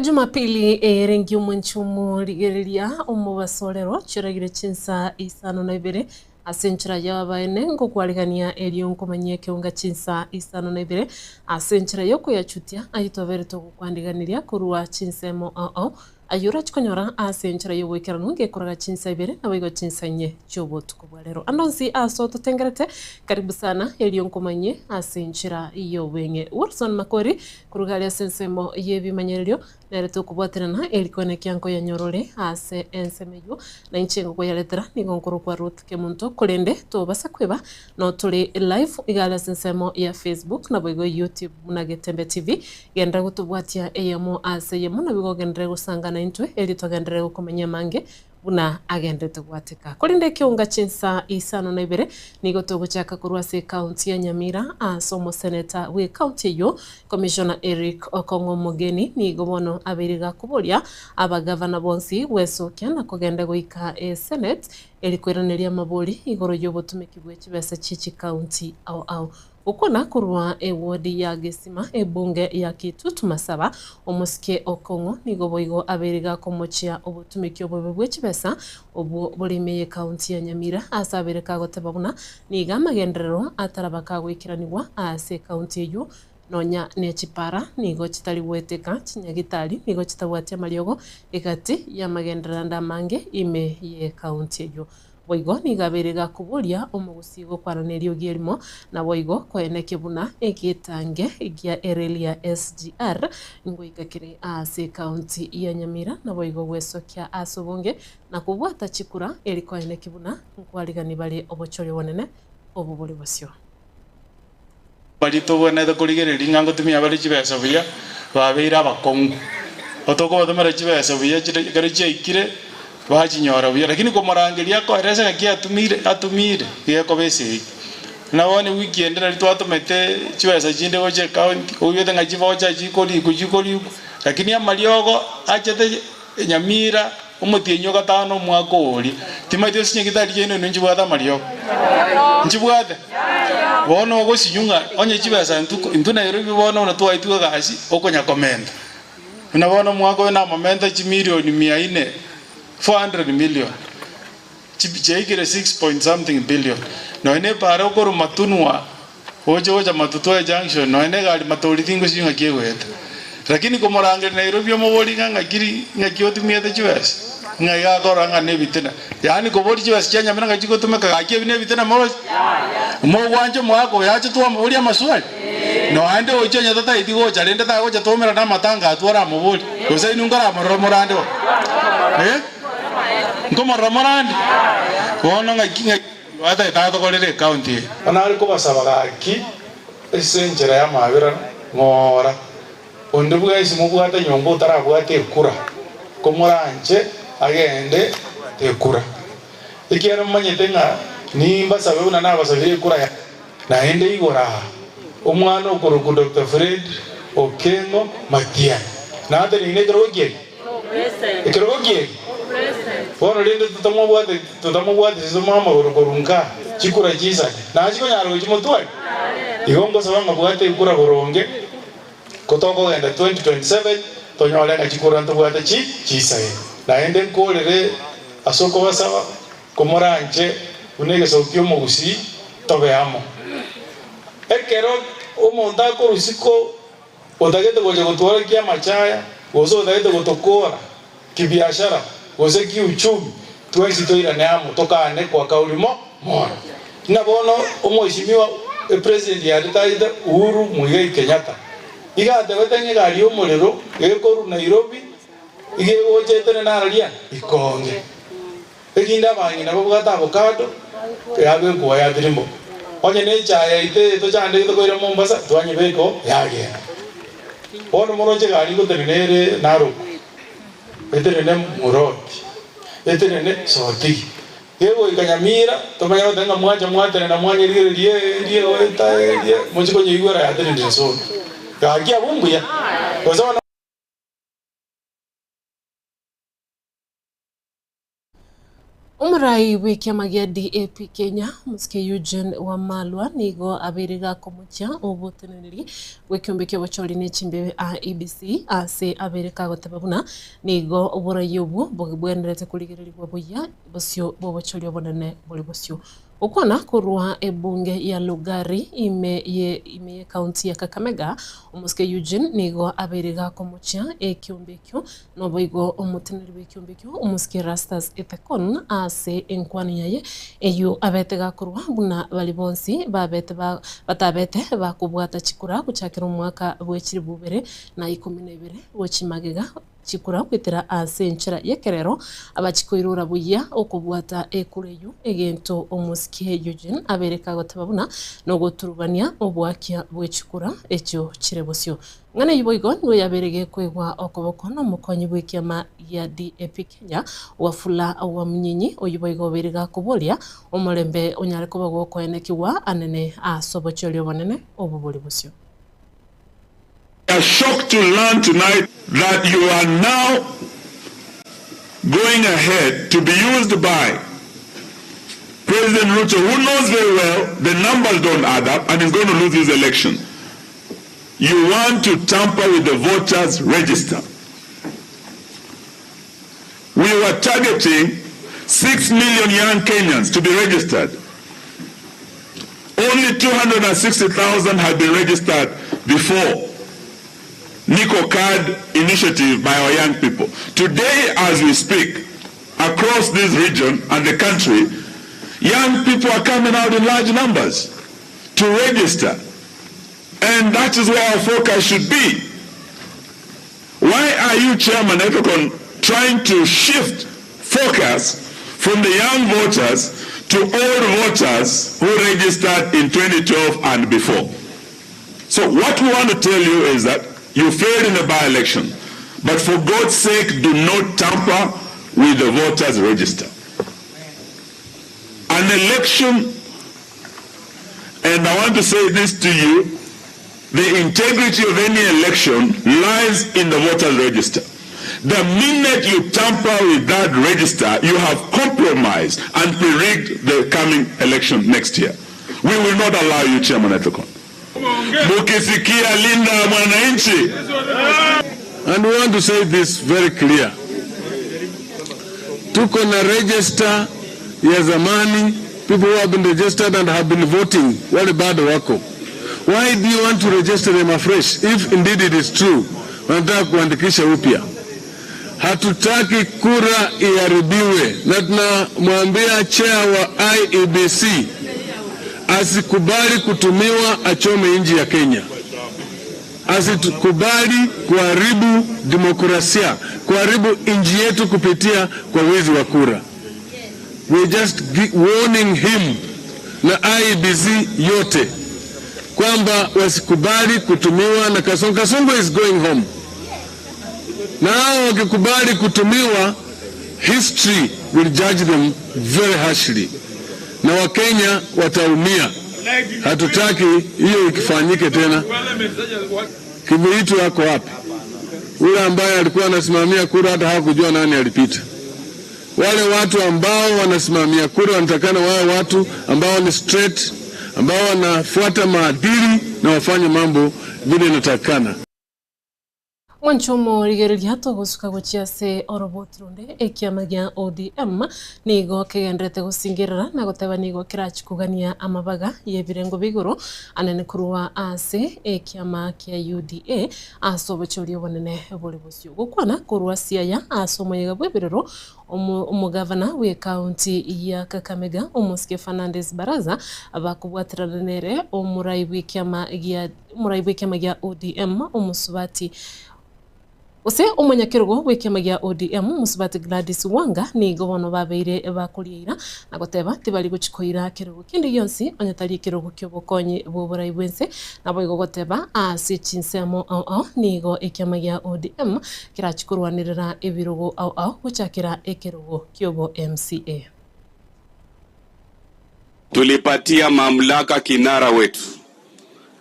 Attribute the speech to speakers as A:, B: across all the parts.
A: Jumapili rengi umunchumu ligeriria umubasorero chiragire chinsa isano na ibere asenchira yabaene ngo kwarigania eriyo nkomanyie kiunga chinsa isano na ibere asenchira yoko yachutia ayitobere to kwandiganiria kurua chinsemo ayura chikonyora asenchira yogwikira nunge kuraga chinsa ibere abigo chinsa nye chobotu kubwarero andonsi aso tutengerete karibu sana eriyo nkomanyie asenchira yobenge Wilson Makori kurugalia sensemo yebimanyererio nere tukubwatirana elikone kyanko ya nyorore ase ensemeyo na inchengo kwa yaletera nigonkoro kwa Ruth Kemunto kulende to basa kweba no tuli live igala sensemo ya Facebook na boigo YouTube na Getembe TV genda gutubwatia eyamo ase yemo na bigo gendere gusangana intwe elitogendere gukomenya mange buna agende tugwatika kulinde kiunga chinsa isano na ibere nigo tuguchaka kurwase county ya Nyamira asomo senator we county yo Commissioner Eric Okongo Mugeni nigo bono abiriga kuboria abagavana bonsi wesokia na kugenda goika senate elikwereneria mabori igoro yobotumiki bwechibesa chichi county au ukona kurwa wodi ya Gesima bunge ya Kitutu Masaba omusike Okongo nigo boigo abiriga komochia obutumiki obwe bwechibesa obu bulimeye county ya Nyamira asabere kagoteba buna niga magenderero atarabaka gwikiraniwa ase county yo nonya nechipara nigo chitali weteka chinyagitali nigo chitabwatia mariogo igati ya magenderanda mange ime ye county yo boigo nigabirega kuburia omugusigo kwaranerio gierimo na boigo koeneke buna ekitange igia erelia SGR ngoikakire ase county ya Nyamira na boigo gwesokia asobonge na kubwata chikura elikoeneke buna nkwarigani bali obochori wonene obubuli bosyo
B: bali tobona kurigereria ngango tumia bali chibesa buya babeira abakongo otoko batomara chibesa buya kare chaikire bachinyora buya lakini komorangeria ko erese ngaki atumire yeko bese na wone weekend na twatomete chibesa chinde goche account oyete ngachi vocha chikoli lakini amariogo achete Nyamira umutienyo gatano mwaka uri timaite sinyigitari yeno njibwata mariogo njibwata bono gosinyunga onye chibesa ntu Nairobi bono na twaituga gasi okonya komenda na bono mwako na momenta chi milioni 400 400 million chibeigire 6 point something billion no ene para okoro matunwa ojo matutwa junction no ene gali matori tingo singa kieweta lakini komorange Nairobi omobori ngaki otumiete chibesa ngaya koranga nebitena yani kobori chibesa chanya mina ngachiko tumeka gakie nebitena moro wanje mwako yache tuwa mobori amaswali no ande ochonya tata itigo chalende ta gocha tomera na matanga atwara mobori gosa inungara moromorande ngomoromorande bono ngaki ata tato kolere county anari ko basaba gaki esenjera ya mabira ngora onde bwese mubwata nyombo tarabwate kura komoranje agende tekura ikiera manyete nga nimba sabe una nabasabire kura ya naende igora omwana okoro Dr. Fred Okengo Matia na ate ni nekrogie ekrogie bono lende tutamobwate zomama gorunka chikura chisa na chiko nyaro chimotwa igongo sabanga bwate kura goronge kotoko genda 2027 tonyolenga chikura ntobwate chisa naende nkolere asoko basaba komoranje unege sokyo mugusi tobeamo ekero omonta korusiko odagete goje gotwara kia machaya gozo odagete gotokora kibiashara goze kiuchumi twesi toira neamo tokane kwa kaulimo mona na bono omoishimiwa president ya retired Uhuru Muigai Kenyatta igate wetenge gari omorero gekoru Nairobi ige ojetene nararia ikonge eginda bangi nabo bwata avocado yabe kwa ya dirimo onye ne chaya ite to chande to koira Mombasa twanye beko yage ono moroje gari go tenere naro etenene muroti etenene soti yego ikanyamira to mayo tenga mwate na mwanye rie oeta mojiko nyigora ya tenene so gaki abumbu ya kozona
A: Umurai w'ikiama gia DAP Kenya Musike Eugene Wamalwa nigo abiriga kumucha obuteneri w'ikiumbe cy'abacoli chimbe a EBC ase abirika gotababuna nigo oburai obu bwenderete kuligirirwa buya bosyo bobacoli obonene boli bosyo ukwana kurwa ebunge ya Lugari ime county ya Kakamega Musike Eugene nigo abiriga kumucha ekiumbe kyo nobo igo omuteneri w'ikiumbe kyo Musike Rastas Ethekon ase enkwani yaye eyo abete gakurwa buna bali bonsi batabete bakubwata chikura kuchakira umwaka bwekiri bubere na 12 wochimagega chikura kwitira ase enchera yekerero abachikoirura buya okubwata ekureyu egento Musike Eugene abereka gotababuna no goturubania obwakia bwechikura ekyo chirebosyo ngana yiboigo nwe yaberege kwegwa okoboko no mukonyi bw'ikiama ya DAP Kenya wafula wa mnyinyi oyiboigo berega kubolia omulembe onyare kubago koenekiwa anene asobocholi obonene obubuli busyo.
C: We are shocked to learn tonight that you are now going ahead to be used by President Ruto, who knows very well the numbers don't add up and is going to lose his election. You want to tamper with the voters' register. We were targeting 6 million young Kenyans to be registered. Only 260,000 had been registered before. Nico Card initiative by our young people. Today, as we speak, across this region and the country, young people are coming out in large numbers to register. And that is where our focus should be. Why are you, Chairman Ethekon, trying to shift focus from the young voters to old voters who registered in 2012 and before? So what we want to tell you is that you failed in the by-election, but for God's sake, do not tamper with the voters' register. An election, and I want to say this to you, the integrity of any election lies in the voters' register. The minute you tamper with that register, you have compromised and pre-rigged the coming election next year. We will not allow you, Chairman Ethekon. Mukisikia linda mwananchi.
D: And we want to say this very clear. Tuko na register ya zamani, people who have been registered and have been voting, wale bado wako. Why do you want to register them afresh? If indeed it is true, wanataka kuandikisha upya. Hatutaki kura iharibiwe. Na tunamwambia chair wa IEBC asikubali kutumiwa achome nchi ya Kenya. Asikubali kuharibu demokrasia, kuharibu nchi yetu kupitia kwa wizi wa kura. We just warning him na IEBC yote kwamba wasikubali kutumiwa na Kasongo. Kasongo is going home. Na hao wakikubali kutumiwa, history will judge them very harshly. Na Wakenya wataumia. Hatutaki hiyo ikifanyike tena. Kibuitu yako wapi? Ule ambaye alikuwa anasimamia kura hata hakujua nani alipita. Wale watu ambao wanasimamia kura wanatakana wao watu ambao ni straight, ambao wanafuata maadili na wafanye mambo vile inatakana.
A: Mwanchomo rigereria togusuka guchiase orobotrunde ekiama gia ODM nigo kegendrete gusingirira na goteba nigo kirachikugania amabaga yebirengo biguru anene kuruwa ase ekiama kia UDA asobochori obonene boli bosyo gukwana kuruwa siaya asomoyega bwebirero umugavana we county ya Kakamega Musike Fernandez Baraza abakubwatiranere omurai bw'ikiama gia ODM umusubati Ose umunyakirugo w'ikiama gia ODM Musubati Gladys Wanga ni gobono babeire bakurira na goteba tibali guchikoira kirugo kindi yonsi onyatari kirugo kyobokonyi boburai bwense nabo igogoteba ase chinsemo nigo ikiama gia ODM kirachikurwanirira ebirugo guchakira ekirugo kyobo MCA.
E: Tulipatia mamlaka kinara wetu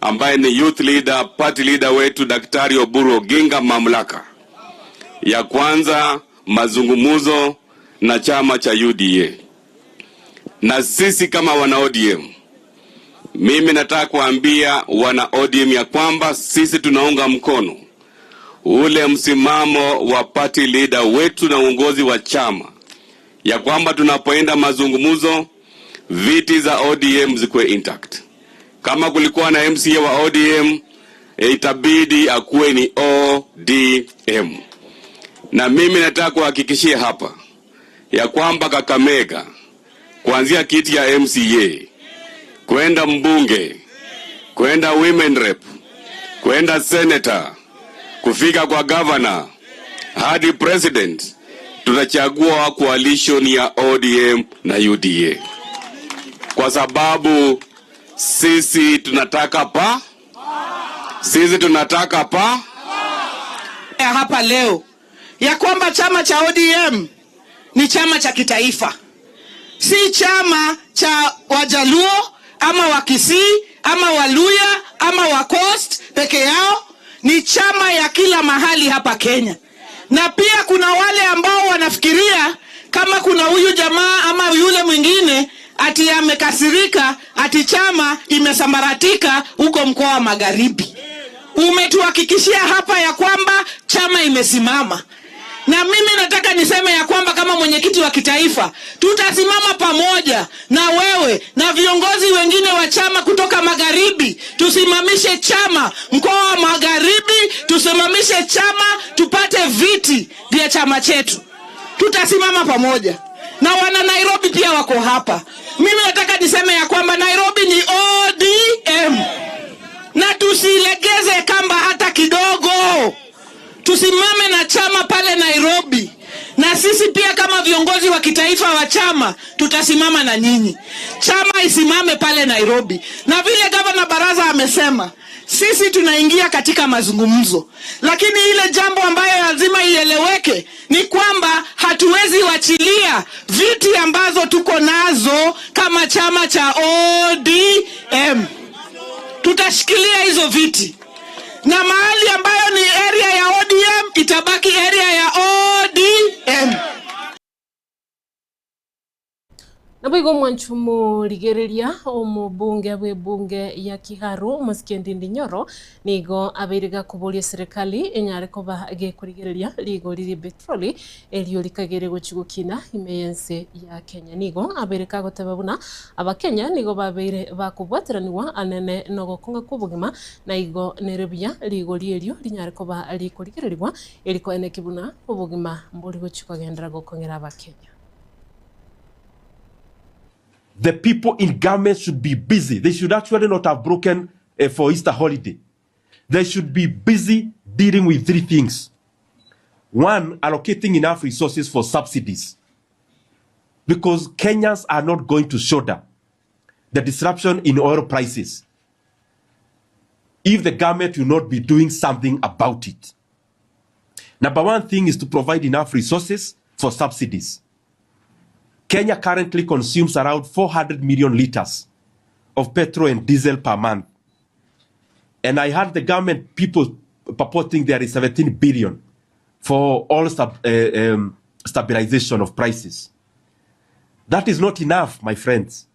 E: ambaye ni youth leader, party leader wetu Daktari Oburu Oginga mamlaka ya kwanza mazungumuzo na chama cha UDA. Na sisi kama wana ODM, mimi nataka kuambia wana ODM ya kwamba sisi tunaunga mkono ule msimamo wa party leader wetu na uongozi wa chama, ya kwamba tunapoenda mazungumzo viti za ODM zikuwe intact. Kama kulikuwa na MCA wa ODM, itabidi akuwe ni ODM. Na mimi nataka kuhakikishia hapa ya kwamba Kakamega, kuanzia kiti ya MCA, kwenda mbunge, kwenda women rep, kwenda senator, kufika kwa governor, hadi president, tutachagua coalition ya ODM na UDA. Kwa sababu sisi tunataka
F: hapa leo ya kwamba chama cha ODM ni chama cha kitaifa. Si chama cha Wajaluo ama Wakisii ama Waluya ama Wacoast peke yao, ni chama ya kila mahali hapa Kenya. Na pia kuna wale ambao wanafikiria kama kuna huyu jamaa ama yule mwingine ati amekasirika ati chama imesambaratika huko mkoa wa Magharibi. Umetuhakikishia hapa ya kwamba chama imesimama. Na mimi nataka niseme ya kwamba kama mwenyekiti wa kitaifa, tutasimama pamoja na wewe na viongozi wengine wa chama kutoka Magharibi. Tusimamishe chama mkoa wa Magharibi, tusimamishe chama, tupate viti vya chama chetu. Tutasimama pamoja. Na wana Nairobi pia wako hapa. Mimi nataka niseme ya kwamba Nairobi ni ODM. Na tusilegeze kamba hata kidogo. Tusimame na chama pale Nairobi. Na sisi pia kama viongozi wa kitaifa wa chama, tutasimama na nyinyi. Chama isimame pale Nairobi. Na vile gavana Baraza amesema, sisi tunaingia katika mazungumzo. Lakini ile jambo ambayo lazima ieleweke ni kwamba hatuwezi wachilia viti ambazo tuko nazo kama chama cha ODM. Tutashikilia hizo viti. Na mahali ambayo ni area ya ODM itabaki area ya ODM.
A: Nabigo mwanchumu ligereria omubunge bwebunge ya Kiharu Musikendi Ndinyoro nigo abiriga kuboria serikali enyare koba gekurigereria ligo liri petroli elio likagere gochigukina imeyense ya Kenya. Nigo abirika gotababuna abakenya nigo babire bakubwatiraniwa anene nogokonga kubugima na igo nerebia ligo lielio linyare koba likurigererwa eliko enekibuna ubugima mburi gochikogendera gokongera abakenya.
G: The people in government should be busy. They should actually not have broken for Easter holiday. They should be busy dealing with three things. One, allocating enough resources for subsidies. Because Kenyans are not going to shoulder the disruption in oil prices if the government will not be doing something about it. Number one thing is to provide enough resources for subsidies. Kenya currently consumes around 400 million liters of petrol and diesel per month. And I heard the government people purporting there is 17 billion for all stabilization of prices. That is not enough, my friends.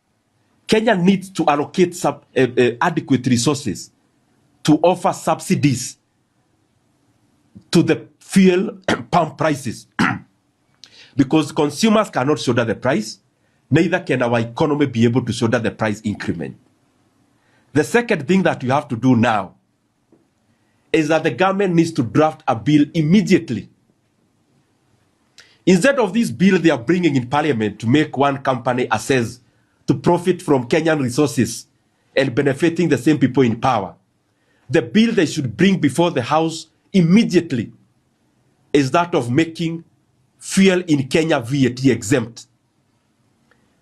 G: Kenya needs to allocate adequate resources to offer subsidies to the fuel pump prices. Because consumers cannot shoulder the price, neither can our economy be able to shoulder the price increment. The second thing that you have to do now is that the government needs to draft a bill immediately. Instead of this bill they are bringing in parliament to make one company assess to profit from Kenyan resources and benefiting the same people in power, the bill they should bring before the House immediately is that of making fuel in Kenya VAT exempt.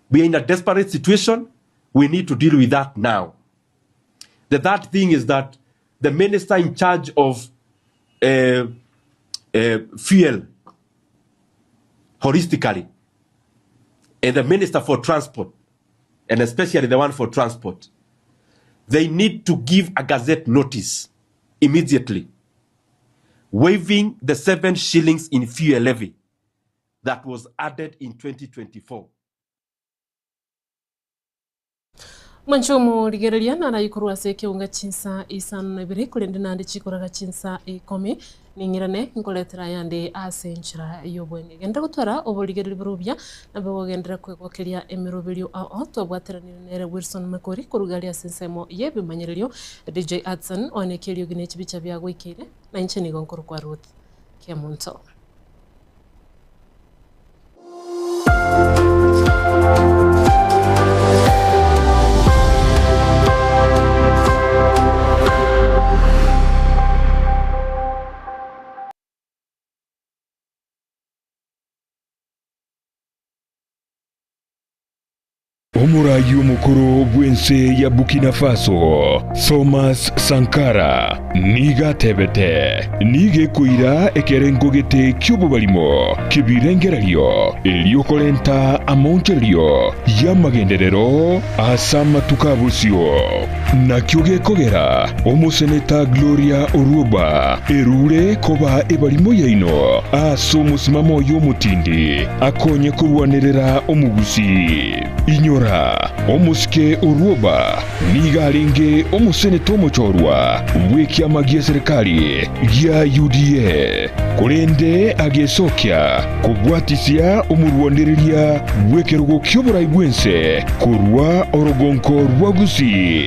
G: We are in a desperate situation. We need to deal with that now. The third thing is that the minister in charge of fuel holistically and the minister for transport, and especially the one for transport, they need to give a gazette notice immediately waiving the 7 shillings in fuel levy that was added in 2024.
A: Manchomo rigereria na naikurwa seke unga chinsa isano na ibiri kulende nandi chikoraga chinsa 10 ningirane nkoletera yande asenchira yobwenge genda gutwara oborigereri burubya nabo bagendera kwegokeria emirubirio ao twabwateranire nere Wilson Makori kurugaria sensemo yebimanyererio DJ Hudson onekerio gine chibicha bya gwikire na incheni gonkoro kwa Ruth Kiamunto.
H: Omurayi omukuru bwense ya Burkina Faso Thomas Sankara niga tebete nige kuira ekerengo gete ky'obubalimo kibirengereryo eliokolenta amoncheryo ya magenderero asama tukabusyo nakyo gekogera omuseneta Gloria Oruoba erure koba ebalimo yaino aso musimamo y'omutindi akonye kurwanirira omugusi inyora omusike Oruoba niga alenge omuseneta omuchorwa bwekyama gya serikali gya UDA kulende agesokya kubwatisya omurwanirira bwekerugo ky'oburayi bwense kurwa orogonko rwagusi